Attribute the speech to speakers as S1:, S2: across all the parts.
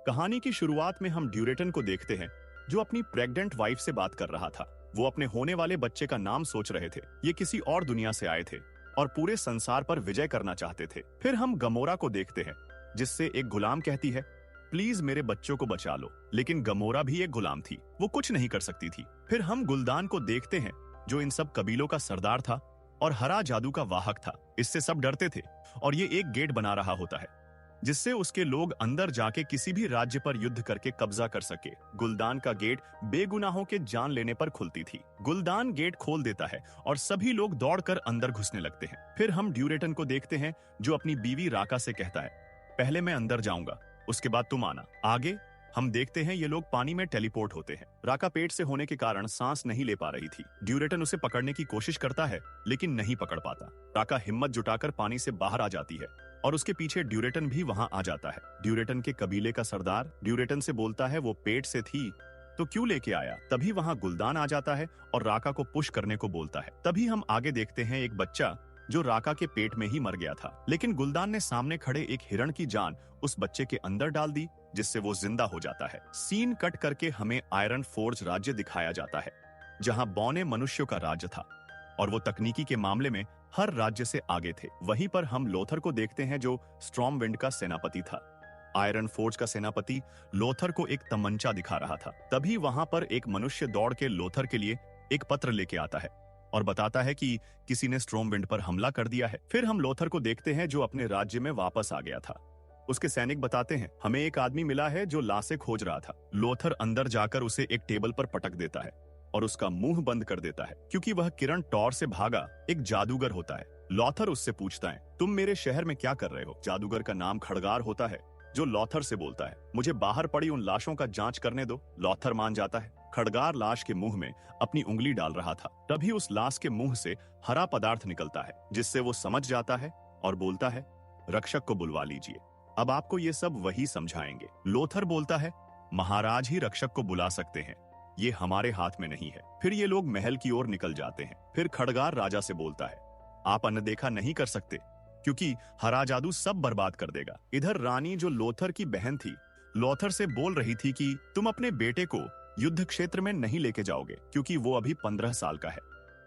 S1: कहानी की शुरुआत में हम ड्यूरेटन को देखते हैं जो अपनी प्रेग्नेंट वाइफ से बात कर रहा था। वो अपने होने वाले बच्चे का नाम सोच रहे थे। ये किसी और दुनिया से आए थे और पूरे संसार पर विजय करना चाहते थे। फिर हम गमोरा को देखते हैं जिससे एक गुलाम कहती है, प्लीज मेरे बच्चों को बचा लो। लेकिन गमोरा भी एक गुलाम थी, वो कुछ नहीं कर सकती थी। फिर हम गुलदान को देखते हैं जो इन सब कबीलों का सरदार था और हरा जादू का वाहक था। इससे सब डरते थे और ये एक गेट बना रहा होता है जिससे उसके लोग अंदर जाके किसी भी राज्य पर युद्ध करके कब्जा कर सके। गुलदान का गेट बेगुनाहों के जान लेने पर खुलती थी। गुलदान गेट खोल देता है और सभी लोग दौड़कर अंदर घुसने लगते हैं। फिर हम ड्यूरेटन को देखते हैं जो अपनी बीवी राका से कहता है, पहले मैं अंदर जाऊंगा, उसके बाद तुम आना। आगे हम देखते हैं ये लोग पानी में टेलीपोर्ट होते हैं। राका पेट से होने के कारण सांस नहीं ले पा रही थी। ड्यूरेटन उसे पकड़ने की कोशिश करता है लेकिन नहीं पकड़ पाता। राका हिम्मत जुटाकर पानी से बाहर आ जाती है और उसके पीछे ड्यूरेटन भी वहां आ जाता है। ड्यूरेटन के कबीले का सरदार ड्यूरेटन से बोलता है वो पेट से थी तो क्यों लेके आया। तभी वहां गुलदान आ जाता है और राका को पुश करने को बोलता है। तभी हम आगे देखते हैं एक बच्चा जो राका के पेट में ही मर गया था, लेकिन गुलदान ने सामने खड़े एक हिरण की जान उस बच्चे के अंदर डाल दी जिससे वो जिंदा हो जाता है। सीन कट करके हमें आयरन फोर्ज राज्य दिखाया जाता है जहां बौने मनुष्यों का राज्य था और वो तकनीकी के मामले में हर राज्य से आगे थे। वहीं पर हम लोथर को देखते हैं जो स्ट्रॉम विंड का सेनापति था। आयरन फोर्ज का सेनापति लोथर को एक तमंचा दिखा रहा था। तभी वहां पर एक मनुष्य दौड़ के लोथर के लिए एक पत्र लेके आता है और बताता है कि किसी ने स्ट्रॉम विंड पर हमला कर दिया है। फिर हम लोथर को देखते हैं जो अपने राज्य में वापस आ गया था। उसके सैनिक बताते हैं, हमें एक आदमी मिला है जो लाशें खोज रहा था। लोथर अंदर जाकर उसे एक टेबल पर पटक देता है और उसका मुंह बंद कर देता है क्योंकि वह किरण टॉर से भागा एक जादूगर होता है। लोथर उससे पूछता है, तुम मेरे शहर में क्या कर रहे हो। जादूगर का नाम खड़गार होता है जो लोथर से बोलता है, मुझे बाहर पड़ी उन लाशों का जांच करने दो। लोथर मान जाता है। खड़गार लाश के मुंह में अपनी उंगली डाल रहा था। तभी उस लाश के मुंह से हरा पदार्थ निकलता है जिससे वो समझ जाता है और बोलता है, रक्षक को बुलवा लीजिए, अब आपको ये सब वही समझाएंगे। लोथर बोलता है, महाराज ही रक्षक को बुला सकते हैं, ये हमारे हाथ में नहीं है। फिर ये लोग महल की ओर निकल जाते हैं। फिर खड़गार राजा से बोलता है, आप अनदेखा नहीं कर सकते क्योंकि हरा जादू सब बर्बाद कर देगा। इधर रानी जो लोथर की बहन थी लोथर से बोल रही थी कि तुम अपने बेटे को युद्ध क्षेत्र में नहीं लेके जाओगे क्योंकि वो अभी 15 साल का है।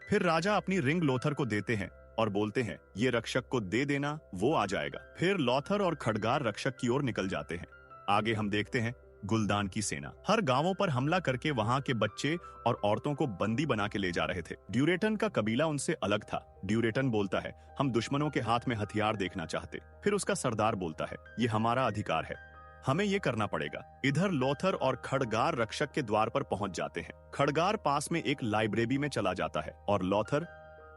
S1: फिर राजा अपनी रिंग लोथर को देते हैं और बोलते हैं, ये रक्षक को दे देना, वो आ जाएगा। फिर लोथर और खड़गार रक्षक की ओर निकल जाते हैं। आगे हम देखते हैं गुलदान की सेना हर गांवों पर हमला करके वहां के बच्चे और औरतों को बंदी बना के ले जा रहे थे। ड्यूरेटन का कबीला उनसे अलग था। ड्यूरेटन बोलता है, हम दुश्मनों के हाथ में हथियार देखना चाहते। फिर उसका सरदार बोलता है, ये हमारा अधिकार है, हमें ये करना पड़ेगा। इधर लोथर और खड़गार रक्षक के द्वार पर पहुंच जाते हैं। खड़गार पास में एक लाइब्रेरी में चला जाता है और लोथर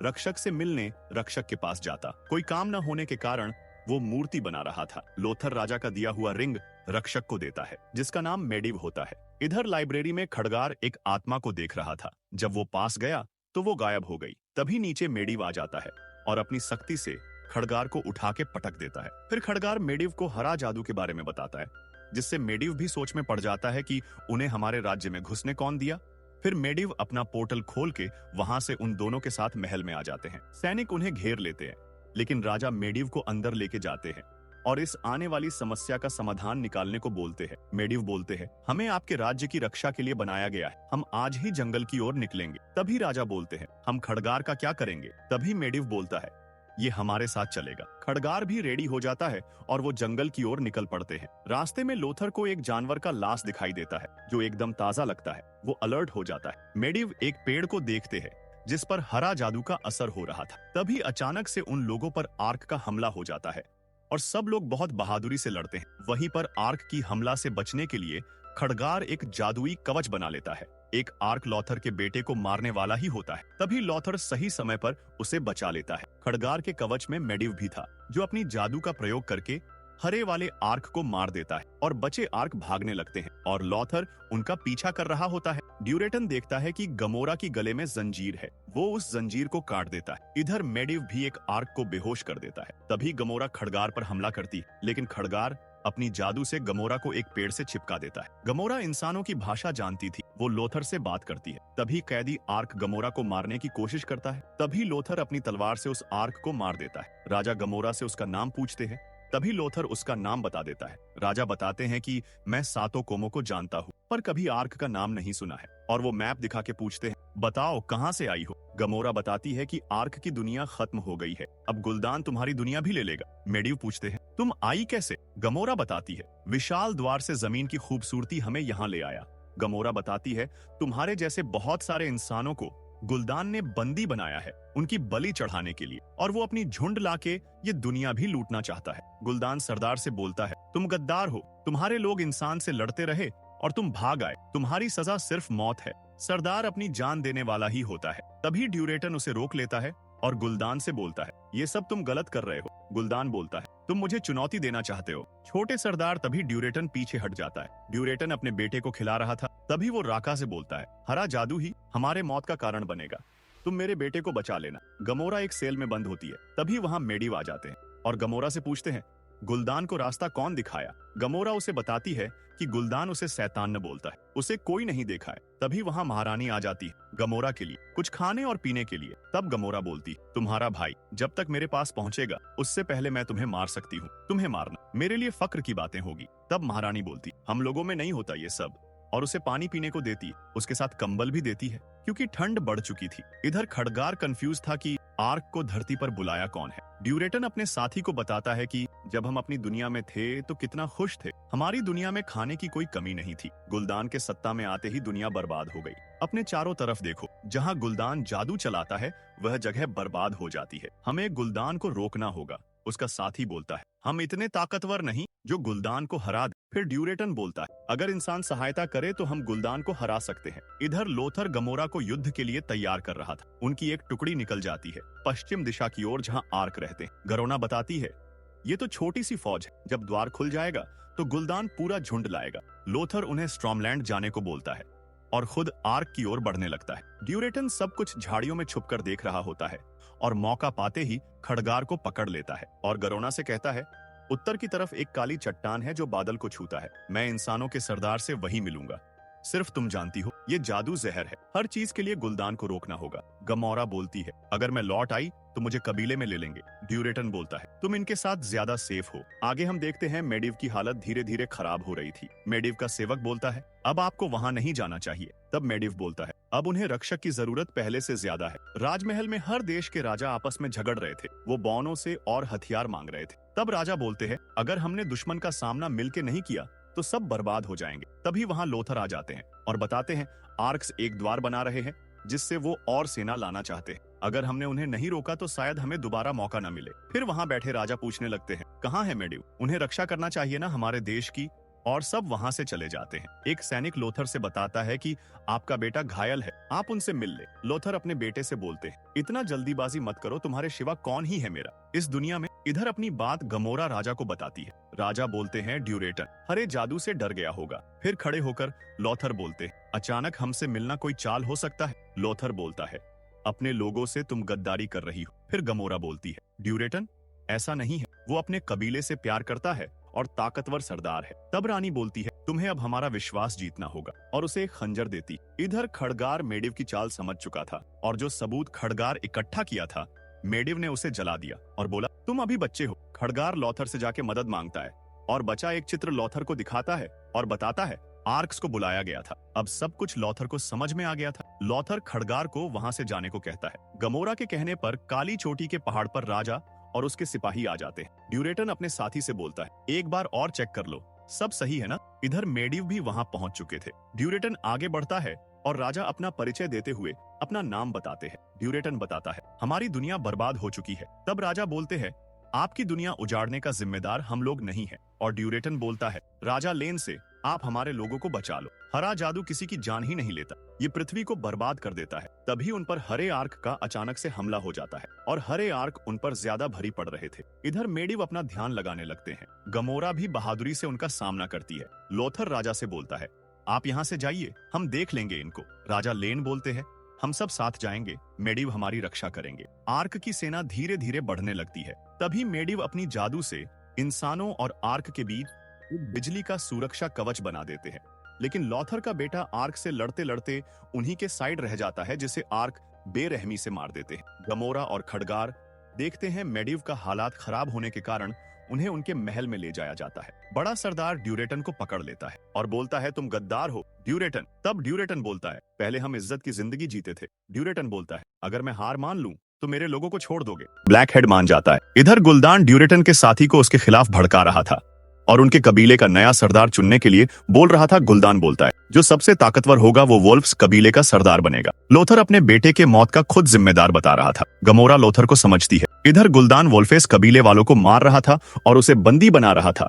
S1: रक्षक से मिलने रक्षक के पास जाता। कोई काम न होने के कारण वो मूर्ति बना रहा था। लोथर राजा का दिया हुआ रिंग रक्षक को देता है जिसका नाम मेडिव होता है। इधर लाइब्रेरी में खड़गार एक आत्मा को देख रहा था। जब वो पास गया तो वो गायब हो गई। तभी नीचे मेडिव आ जाता है और अपनी सख्ती से खड़गार को उठा के पटक देता है। फिर खड़गार मेडिव को हरा जादू के बारे में बताता है जिससे मेडिव भी सोच में पड़ जाता है कि उन्हें हमारे राज्य में घुसने कौन दिया। फिर मेडिव अपना पोर्टल खोल के वहां से उन दोनों के साथ महल में आ जाते हैं। सैनिक उन्हें घेर लेते हैं लेकिन राजा मेडिव को अंदर लेके जाते हैं और इस आने वाली समस्या का समाधान निकालने को बोलते हैं। मेडिव बोलते हैं, हमें आपके राज्य की रक्षा के लिए बनाया गया है, हम आज ही जंगल की ओर निकलेंगे। तभी राजा बोलते हैं, हम खड़गार का क्या करेंगे। तभी मेडिव बोलता है, ये हमारे साथ चलेगा। खड़गार भी रेडी हो जाता है और वो जंगल की ओर निकल पड़ते हैं। रास्ते में लोथर को एक जानवर का लाश दिखाई देता है जो एकदम ताजा लगता है। वो अलर्ट हो जाता है। मेडिव एक पेड़ को देखते हैं जिस पर हरा जादू का असर हो रहा था। तभी अचानक से उन लोगों पर आर्क का हमला हो जाता है और सब लोग बहुत बहादुरी से लड़ते हैं। वहीं पर आर्क की हमला से बचने के लिए खड़गार एक जादुई कवच बना लेता है। एक आर्क लोथर के बेटे को मारने वाला ही होता है। तभी लोथर सही समय पर उसे बचा लेता है। खड़गार के कवच में मेडिव भी था जो अपनी जादू का प्रयोग करके हरे वाले आर्क को मार देता है और बचे आर्क भागने लगते हैं और लोथर उनका पीछा कर रहा होता है। ड्यूरेटन देखता है कि गमोरा की गले में जंजीर है, वो उस जंजीर को काट देता है। इधर मेडिव भी एक आर्क को बेहोश कर देता है। तभी गमोरा खड़गार पर हमला करती है लेकिन खड़गार अपनी जादू से गमोरा को एक पेड़ से चिपका देता है। गमोरा इंसानों की भाषा जानती थी, वो लोथर से बात करती है। तभी कैदी आर्क गमोरा को मारने की कोशिश करता है। तभी लोथर अपनी तलवार से उस आर्क को मार देता है। राजा गमोरा से उसका नाम पूछते हैं। तभी लोथर उसका नाम बता देता है। राजा बताते हैं कि मैं सातों कोमों को जानता हूँ, पर कभी आर्क का नाम नहीं सुना है। और वो मैप दिखा के पूछते हैं, बताओ कहाँ से आई हो। गमोरा बताती है कि आर्क की दुनिया खत्म हो गई है, अब गुलदान तुम्हारी दुनिया भी ले लेगा। मेडिव पूछते हैं, तुम आई कैसे? गमोरा बताती है, विशाल द्वार से जमीन की खूबसूरती हमें यहाँ ले आया। गमोरा बताती है, तुम्हारे जैसे बहुत सारे इंसानों को गुलदान ने बंदी बनाया है, उनकी बलि चढ़ाने के लिए, और वो अपनी झुंड लाके ये दुनिया भी लूटना चाहता है। गुलदान सरदार से बोलता है, तुम गद्दार हो, तुम्हारे लोग इंसान से लड़ते रहे और तुम भाग आए, तुम्हारी सजा सिर्फ मौत है। सरदार अपनी जान देने वाला ही होता है। तभी ड्यूरेटन उसे रोक लेता है और गुलदान से बोलता है, ये सब तुम गलत कर रहे हो। गुलदान बोलता है, तुम मुझे चुनौती देना चाहते हो। छोटे सरदार तभी ड्यूरेटन पीछे हट जाता है। ड्यूरेटन अपने बेटे को खिला रहा था, तभी वो राका से बोलता है, हरा जादू ही हमारे मौत का कारण बनेगा, तुम मेरे बेटे को बचा लेना। गमोरा एक सेल में बंद होती है। तभी वहां मेडिव आ जाते हैं और गमोरा से पूछते हैं, गुलदान को रास्ता कौन दिखाया? गमोरा उसे बताती है कि गुलदान उसे शैतान न बोलता है, उसे कोई नहीं देखा है। तभी वहां महारानी आ जाती है गमोरा के लिए कुछ खाने और पीने के लिए। तब गमोरा बोलती, तुम्हारा भाई जब तक मेरे पास पहुंचेगा उससे पहले मैं तुम्हें मार सकती हूँ, तुम्हें मारना मेरे लिए फक्र की बातें होगी। तब महारानी बोलती, हम लोगों में नहीं होता ये सब, और उसे पानी पीने को देती है, उसके साथ कंबल भी देती है क्योंकि ठंड बढ़ चुकी थी। इधर खड़गार कंफ्यूज था कि आर्क को धरती पर बुलाया कौन है। ड्यूरेटन अपने साथी को बताता है कि जब हम अपनी दुनिया में थे तो कितना खुश थे, हमारी दुनिया में खाने की कोई कमी नहीं थी। गुलदान के सत्ता में आते ही दुनिया बर्बाद हो गई। अपने चारों तरफ देखो, जहाँ गुलदान जादू चलाता है वह जगह बर्बाद हो जाती है। हमें गुलदान को रोकना होगा। उसका साथी बोलता है, हम इतने ताकतवर नहीं जो गुलदान को हरा दे। फिर ड्यूरेटन बोलता है, अगर इंसान सहायता करे तो हम गुलदान को हरा सकते हैं। इधर लोथर गमोरा को युद्ध के लिए तैयार कर रहा था। उनकी एक टुकड़ी निकल जाती है पश्चिम दिशा की ओर जहां आर्क रहते हैं। गरोना बताती है, ये तो छोटी सी फौज है, जब द्वार खुल जाएगा तो गुलदान पूरा झुंड लाएगा। लोथर उन्हें स्ट्रॉमलैंड जाने को बोलता है और खुद आर्क की ओर बढ़ने लगता है। ड्यूरेटन सब कुछ झाड़ियों में छुपकर देख रहा होता है और मौका पाते ही खड़गार को पकड़ लेता है और गरोना से कहता है, उत्तर की तरफ एक काली चट्टान है जो बादल को छूता है, मैं इंसानों के सरदार से वहीं मिलूंगा। सिर्फ तुम जानती हो ये जादू जहर है, हर चीज के लिए गुलदान को रोकना होगा। गमोरा बोलती है, अगर मैं लौट आई तो मुझे कबीले में ले लेंगे। ड्यूरेटन बोलता है, तुम इनके साथ ज्यादा सेफ हो। आगे हम देखते हैं मेडिव की हालत धीरे धीरे खराब हो रही थी। मेडिव का सेवक बोलता है, अब आपको वहां नहीं जाना चाहिए। तब मेडिव बोलता है, अब उन्हें रक्षक की जरूरत पहले से ज्यादा है। राजमहल में हर देश के राजा आपस में झगड़ रहे थे, वो बौनों से और हथियार मांग रहे थे। तब राजा बोलते हैं, अगर हमने दुश्मन का सामना मिलके नहीं किया तो सब बर्बाद हो जाएंगे। तभी वहां लोथर आ जाते हैं और बताते हैं, आर्क्स एक द्वार बना रहे हैं जिससे वो और सेना लाना चाहते हैं। अगर हमने उन्हें नहीं रोका तो शायद हमें दोबारा मौका न मिले। फिर वहां बैठे राजा पूछने लगते हैं, कहाँ है मेडिव? उन्हें रक्षा करना चाहिए ना हमारे देश की। और सब वहां से चले जाते हैं। एक सैनिक लोथर से बताता है कि आपका बेटा घायल है, आप उनसे मिल ले। लोथर अपने बेटे से बोलते हैं, इतना जल्दीबाजी मत करो, तुम्हारे सिवा कौन ही है मेरा इस दुनिया में। इधर अपनी बात गमोरा राजा को बताती है। राजा बोलते हैं, ड्यूरेटन हरे जादू से डर गया होगा। फिर खड़े होकर लोथर बोलते हैं, अचानक हमसे मिलना कोई चाल हो सकता है? लोथर बोलता है, अपने लोगों से तुम गद्दारी कर रही हो। फिर गमोरा बोलती है, ड्यूरेटन ऐसा नहीं है, वो अपने कबीले से प्यार करता है और ताकतवर सरदार है। तब रानी बोलती है, तुम्हें अब हमारा विश्वास जीतना होगा, और उसे एक खंजर देती। इधर खड़गार मेडिव की चाल समझ चुका था और जो सबूत खड़गार इकट्ठा किया था मेडिव ने उसे जला दिया और बोला, तुम अभी बच्चे हो। खड़गार लोथर से जाके मदद मांगता है और बचा एक चित्र लोथर को दिखाता है और बताता है, आर्क्स को बुलाया गया था। अब सब कुछ लोथर को समझ में आ गया था। लोथर खड़गार को वहां से जाने को कहता है। गमोरा के कहने पर काली चोटी के पहाड़ पर राजा और उसके सिपाही आ जाते हैं। ड्यूरेटन अपने साथी से बोलता है, एक बार और चेक कर लो, सब सही है ना? इधर मेडिव भी वहां पहुंच चुके थे। ड्यूरेटन आगे बढ़ता है और राजा अपना परिचय देते हुए अपना नाम बताते हैं। ड्यूरेटन बताता है, हमारी दुनिया बर्बाद हो चुकी है। तब राजा बोलते हैं, आपकी दुनिया उजाड़ने का जिम्मेदार हम लोग नहीं है। और ड्यूरेटन बोलता है, राजा लेन से आप हमारे लोगों को बचा लो। हरा जादू किसी की जान ही नहीं लेता, ये पृथ्वी को बर्बाद कर देता है। तभी उन पर हरे आर्क का अचानक से हमला हो जाता है और हरे आर्क उन पर ज्यादा भारी पड़ रहे थे। इधर मेडिव अपना ध्यान लगाने लगते हैं। गमोरा भी बहादुरी से उनका सामना करती है। लोथर राजा से बोलता है, आप यहाँ से जाइए, हम देख लेंगे इनको। राजा लेन बोलते हैं, हम सब साथ जाएंगे, मेडिव हमारी रक्षा करेंगे। आर्क की सेना धीरे धीरे बढ़ने लगती है। तभी मेडिव अपनी जादू से इंसानों और आर्क के बीच एक बिजली का सुरक्षा कवच बना देते हैं। लेकिन लोथर का बेटा आर्क से लड़ते लड़ते उन्हीं के साइड रह जाता है, जिसे आर्क बेरहमी से मार देते हैं। गमोरा और खड़गार देखते हैं मेडिव का हालात खराब होने के कारण उन्हें उनके महल में ले जाया जाता है। बड़ा सरदार ड्यूरेटन को पकड़ लेता है और बोलता है, तुम गद्दार हो ड्यूरेटन। तब ड्यूरेटन बोलता है, पहले हम इज्जत की जिंदगी जीते थे। ड्यूरेटन बोलता है, अगर मैं हार मान लूं तो मेरे लोगों को छोड़ दोगे। ब्लैकहेड मान जाता है। इधर गुलदान ड्यूरेटन के साथी को उसके खिलाफ भड़का रहा था और उनके कबीले का नया सरदार चुनने के लिए बोल रहा था। गुलदान बोलता है, जो सबसे ताकतवर होगा वो वोल्फ्स कबीले का सरदार बनेगा। लोथर अपने बेटे के मौत का खुद जिम्मेदार बता रहा था। गमोरा लोथर को समझती है। इधर गुलदान वोल्फेस कबीले वालों को मार रहा था और उसे बंदी बना रहा था।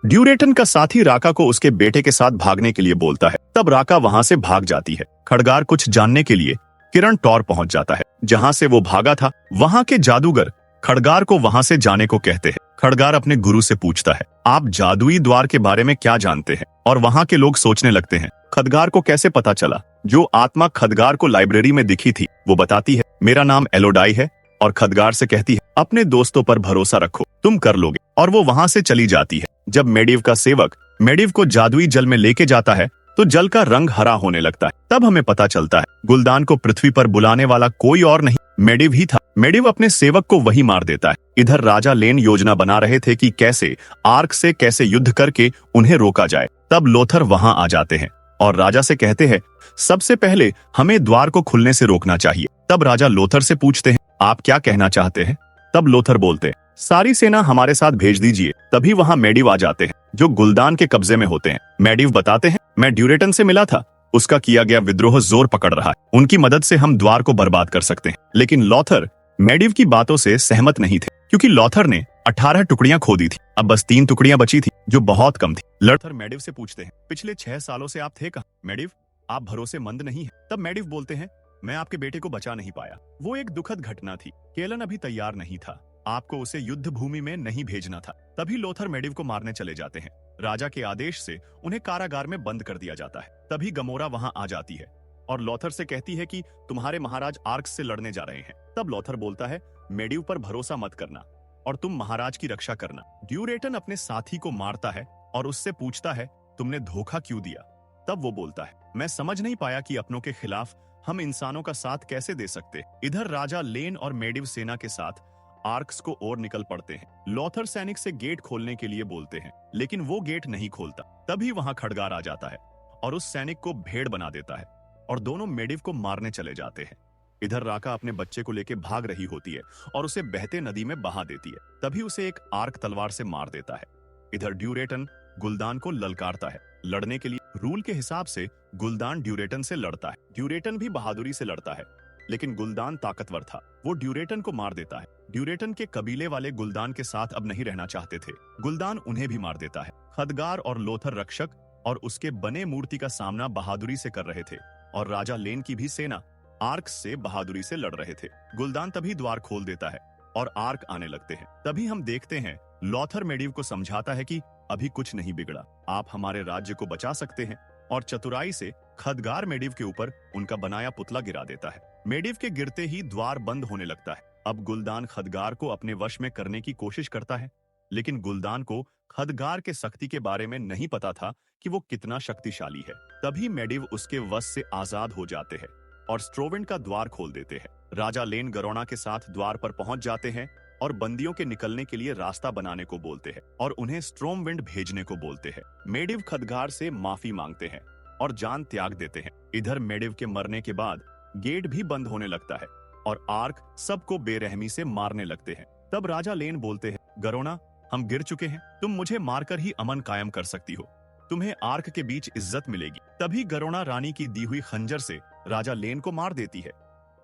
S1: ड्यूरेटन का साथी राका को उसके बेटे के साथ भागने के लिए बोलता है। तब राका वहां से भाग जाती है। खड़गार कुछ जानने के लिए किरण टॉर पहुंच जाता है, जहां से वो भागा था। वहां के जादूगर खड़गार को वहां से जाने को कहते हैं। खड़गार अपने गुरु से पूछता है, आप जादुई द्वार के बारे में क्या जानते हैं? और वहां के लोग सोचने लगते हैं, खदगार को कैसे पता चला? जो आत्मा खदगार को लाइब्रेरी में दिखी थी वो बताती है, मेरा नाम एलोडाई है। और खदगार से कहती है, अपने दोस्तों पर भरोसा रखो, तुम कर लोगे। और वो वहां से चली जाती है। जब मेडिव का सेवक मेडिव को जादुई जल में लेके जाता है तो जल का रंग हरा होने लगता है। तब हमें पता चलता है गुलदान को पृथ्वी पर बुलाने वाला कोई और नहीं, मेडिव ही था। मेडिव अपने सेवक को वही मार देता है। इधर राजा लेन योजना बना रहे थे कि कैसे आर्क से कैसे युद्ध करके उन्हें रोका जाए। तब लोथर वहां आ जाते हैं और राजा से कहते हैं, सबसे पहले हमें द्वार को खुलने से रोकना चाहिए। तब राजा लोथर से पूछते हैं, आप क्या कहना चाहते हैं? तब लोथर बोलते हैं, सारी सेना हमारे साथ भेज दीजिए। तभी वहां मेडिव आ जाते हैं, जो गुलदान के कब्जे में होते हैं। मेडिव बताते हैं, मैं ड्यूरेटन से मिला था, उसका किया गया विद्रोह जोर पकड़ रहा है, उनकी मदद से हम द्वार को बर्बाद कर सकते हैं। लेकिन लोथर मेडिव की बातों से सहमत नहीं थे, क्योंकि लोथर ने 18 टुकड़ियां खो दी थी। अब बस 3 टुकड़ियां बची थी, जो बहुत कम थी। लोथर मेडिव से पूछते हैं, पिछले 6 सालों से आप थे कहाँ? मेडिव, आप भरोसेमंद नहीं है। तब मेडिव बोलते हैं, मैं आपके बेटे को बचा नहीं पाया, वो एक दुखद घटना थी। केलन अभी तैयार नहीं था, आपको उसे युद्ध भूमि में नहीं भेजना था। तभी लोथर मेडिव को मारने चले जाते हैं। राजा के आदेश से उन्हें कारागार में बंद कर दिया जाता है। तभी गमोरा वहां आ जाती है और लोथर से कहती है कि तुम्हारे महाराज आर्क्स से लड़ने जा रहे हैं। तब लोथर बोलता है, मेडिव पर भरोसा मत करना और तुम महाराज की रक्षा करना। ड्यूरेटन अपने साथी को मारता है और उससे पूछता है, तुमने धोखा क्यों दिया? तब वो बोलता है, मैं समझ नहीं पाया कि अपनों के खिलाफ हम इंसानों का साथ कैसे दे सकते। इधर राजा लेन और मेडिव सेना के साथ आर्क्स को ओर निकल पड़ते हैं। लोथर सैनिक से गेट खोलने के लिए बोलते हैं, लेकिन वो गेट नहीं खोलता। तभी वहां खड़गार आ जाता है और उस सैनिक को भेड़ बना देता है और दोनों मेडिव को मारने चले जाते हैं। इधर राका अपने बच्चे को लेकर भाग रही होती है और उसे बहते नदी में बहा देती है। तभी उसे एक आर्क तलवार से मार देता है। इधर ड्यूरेटन गुलदान को ललकारता है लड़ने के लिए। रूल के हिसाब से गुलदान ड्यूरेटन से लड़ता है। ड्यूरेटन भी बहादुरी से लड़ता है, लेकिन गुलदान ताकतवर था, वो ड्यूरेटन को मार देता है। ड्यूरेटन के कबीले वाले गुलदान के साथ अब नहीं रहना चाहते थे। गुलदान उन्हें भी मार देता है। खदगार और लोथर रक्षक और उसके बने मूर्ति का सामना बहादुरी से कर रहे थे और राजा लेन की भी सेना आर्क से बहादुरी से लड़ रहे थे। गुलदान तभी द्वार खोल देता है और आर्क आने लगते हैं। तभी हम देखते हैं लोथर मेडिव को समझाता है कि अभी कुछ नहीं बिगड़ा, आप हमारे राज्य को बचा सकते हैं, और चतुराई से खदगार मेडिव के ऊपर उनका बनाया पुतला गिरा देता है। मेडिव के गिरते ही द्वार बंद होने लगता है। अब गुलदान खदगार को अपने वश में करने की कोशिश करता है, लेकिन गुलदान को खदगार के शक्ति के बारे में नहीं पता था कि वो कितना शक्तिशाली है। तभी मेडिव उसके वश से आजाद हो जाते हैं और स्ट्रोविंड का द्वार खोल देते हैं। राजा लेन गरोना के साथ द्वार पर पहुंच जाते हैं और बंदियों के निकलने के लिए रास्ता बनाने को बोलते हैं और उन्हें स्ट्रोमविंड भेजने को बोलते हैं। मेडिव खदगार से माफी मांगते हैं और जान त्याग देते हैं। इधर मेडिव के मरने के बाद गेट भी बंद होने लगता है और आर्क सबको बेरहमी से मारने लगते हैं। तब राजा लेन बोलते हैं, गरोना, हम गिर चुके हैं, तुम मुझे मारकर ही अमन कायम कर सकती हो, तुम्हें आर्क के बीच इज्जत मिलेगी। तभी गरोना रानी की दी हुई खंजर से राजा लेन को मार देती है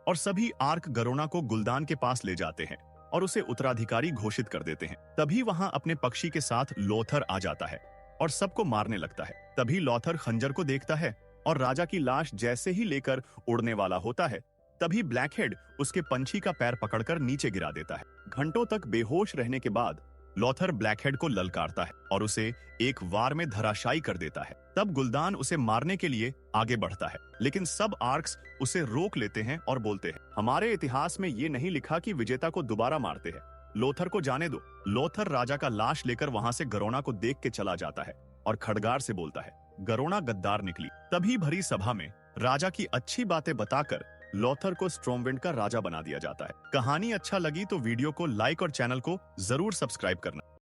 S1: और सभी आर्क गरोना को गुलदान के पास ले जाते हैं और उसे उत्तराधिकारी घोषित कर देते हैं। तभी वहां अपने पक्षी के साथ लोथर आ जाता है और सबको मारने लगता है। तभी लोथर खंजर को देखता है और राजा की लाश जैसे ही लेकर उड़ने वाला होता है, तभी ब्लैकहेड उसके पंछी का पैर पकड़कर नीचे गिरा देता है। घंटों तक बेहोश रहने के बाद लोथर ब्लैकहेड को ललकारता है और उसे एक वार में धराशायी कर देता है। तब गुलदान उसे मारने के लिए आगे बढ़ता है, लेकिन सब आर्क्स उसे रोक लेते हैं और बोलते हैं, हमारे इतिहास में ये नहीं लिखा कि विजेता को दोबारा मारते हैं, लोथर को जाने दो। लोथर राजा का लाश लेकर वहां से गरोना को देख के चला जाता है और खड़गार से बोलता है, गरोना गद्दार निकली। तभी भरी सभा में राजा की अच्छी बातें बताकर लोथर को स्ट्रोमविंड का राजा बना दिया जाता है। कहानी अच्छा लगी तो वीडियो को लाइक और चैनल को जरूर सब्सक्राइब करना।